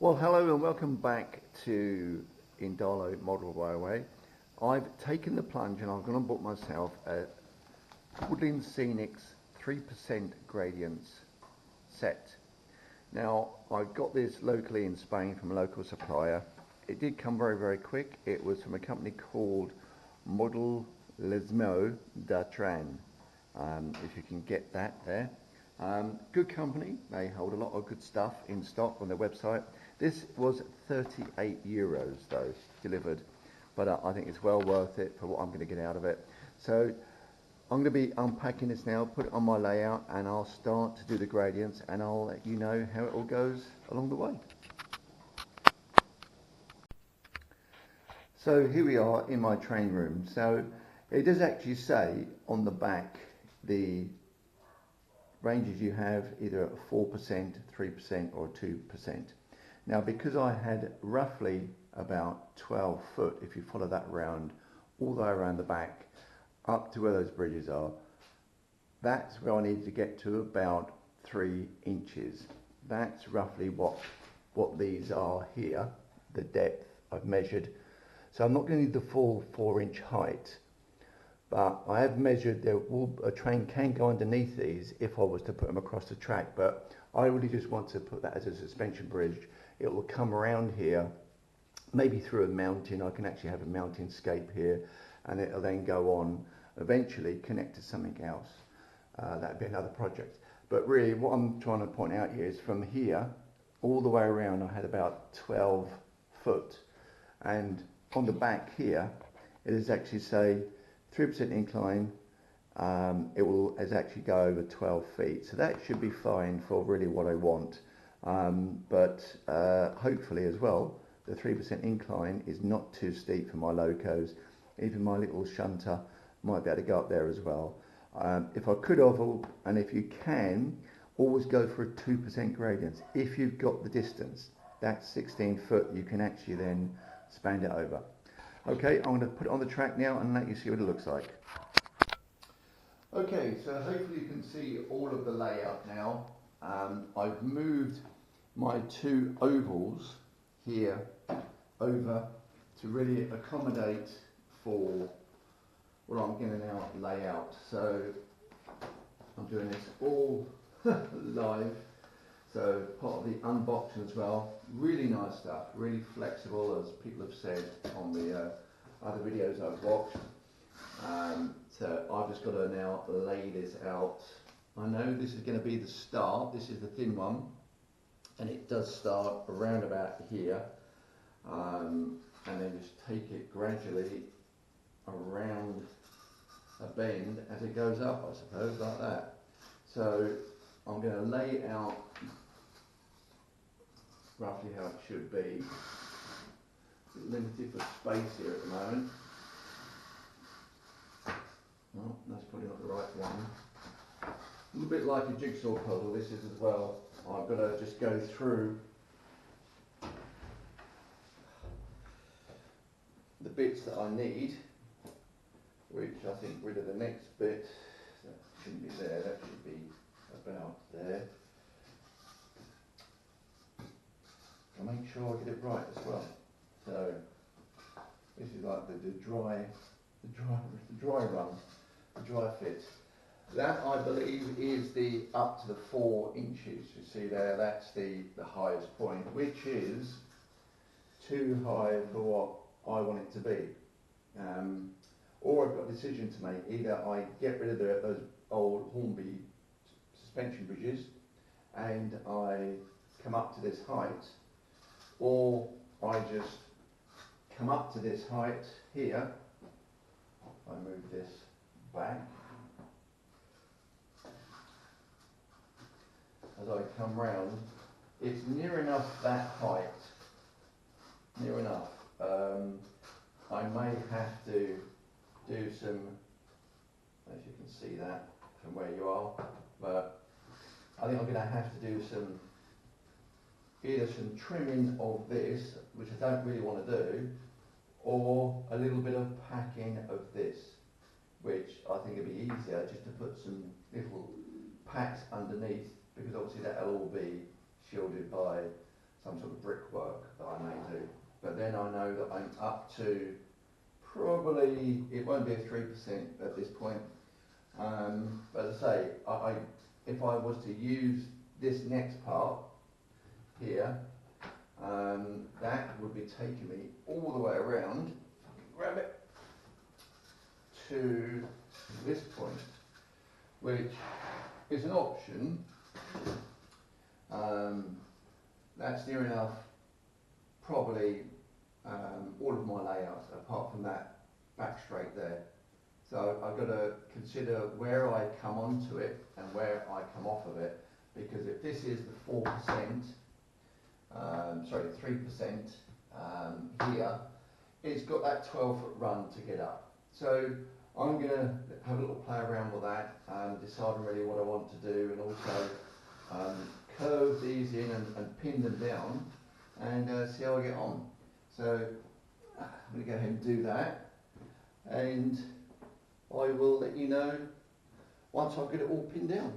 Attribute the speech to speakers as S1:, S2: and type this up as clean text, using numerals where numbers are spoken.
S1: Well, hello and welcome back to Indalo Model Railway. I've taken the plunge and I'm going to book myself a Woodland Scenics 3% gradients set. Now, I got this locally in Spain from a local supplier. It did come very, very quick. It was from a company called Model Lesmo da Tran, if you can get that there. Good company, they hold a lot of good stuff in stock on their website. This was 38 euros though, delivered, but I think it's well worth it for what I'm going to get out of it. So I'm going to be unpacking this now, put it on my layout, and I'll start to do the gradients, and I'll let you know how it all goes along the way. So here we are in my train room. So it does actually say on the back the ranges you have, either 4%, 3% or 2%. Now, because I had roughly about 12 foot, if you follow that round, all the way around the back, up to where those bridges are, that's where I needed to get to, about 3 inches. That's roughly what these are here, the depth I've measured. So I'm not going to need the full 4-inch height, but I have measured a train can go underneath these if I was to put them across the track, but I really just want to put that as a suspension bridge. It will come around here, maybe through a mountain. I can actually have a mountainscape here, and it'll then go on, eventually connect to something else. That'd be another project. But really what I'm trying to point out here is from here all the way around I had about 12 foot, and on the back here it is actually say 3% incline. It will actually go over 12 feet, so that should be fine for really what I want. But hopefully as well, the 3% incline is not too steep for my locos. Even my little shunter might be able to go up there as well. If I could have, and if you can, always go for a 2% gradient. If you've got the distance, that's 16 foot, you can actually then span it over. Okay, I'm going to put it on the track now and let you see what it looks like. Okay, so hopefully you can see all of the layout now. I've moved my 2 ovals here over to really accommodate for what I'm going to now lay out. So I'm doing this all live, so part of the unboxing as well. Really nice stuff, really flexible, as people have said on the other videos I've watched. So I've just got to now lay this out. I know this is going to be the start. This is the thin one, and it does start around about here, and then just take it gradually around a bend as it goes up, I suppose, like that. So I'm going to lay out roughly how it should be. Limited for space here at the moment. Oh, that's probably not the right one. A little bit like a jigsaw puzzle, this is as well. I've got to just go through the bits that I need, which I think rid of the next bit. That shouldn't be there, that should be about there. I'll make sure I get it right as well. So this is like the dry run, the dry fit. That, I believe, is the up to the 4 inches. You see there, that's the highest point, which is too high for what I want it to be. Or I've got a decision to make. Either I get rid of those old Hornby suspension bridges and I come up to this height, or I just come up to this height here. I move this back. As I come round, it's near enough that height, near enough. I may have to do some, as you can see that from where you are, but I think I'm going to have to do either some trimming of this, which I don't really want to do, or a little bit of packing of this, which I think it'd be easier just to put some little packs underneath, because obviously that'll all be shielded by some sort of brickwork that I may do. But then I know that I'm up to probably, it won't be a 3% at this point. But as I say, if I was to use this next part here, that would be taking me all the way around, grab it, to this point, which is an option. That's near enough, probably all of my layouts, apart from that back straight there. So I've got to consider where I come onto it and where I come off of it, because if this is the 4%, sorry, 3% here, it's got that 12-foot run to get up. So I'm going to have a little play around with that, decide really what I want to do, and also curve these in and pin them down, and see how I get on. So I'm going to go ahead and do that, and I will let you know once I've got it all pinned down.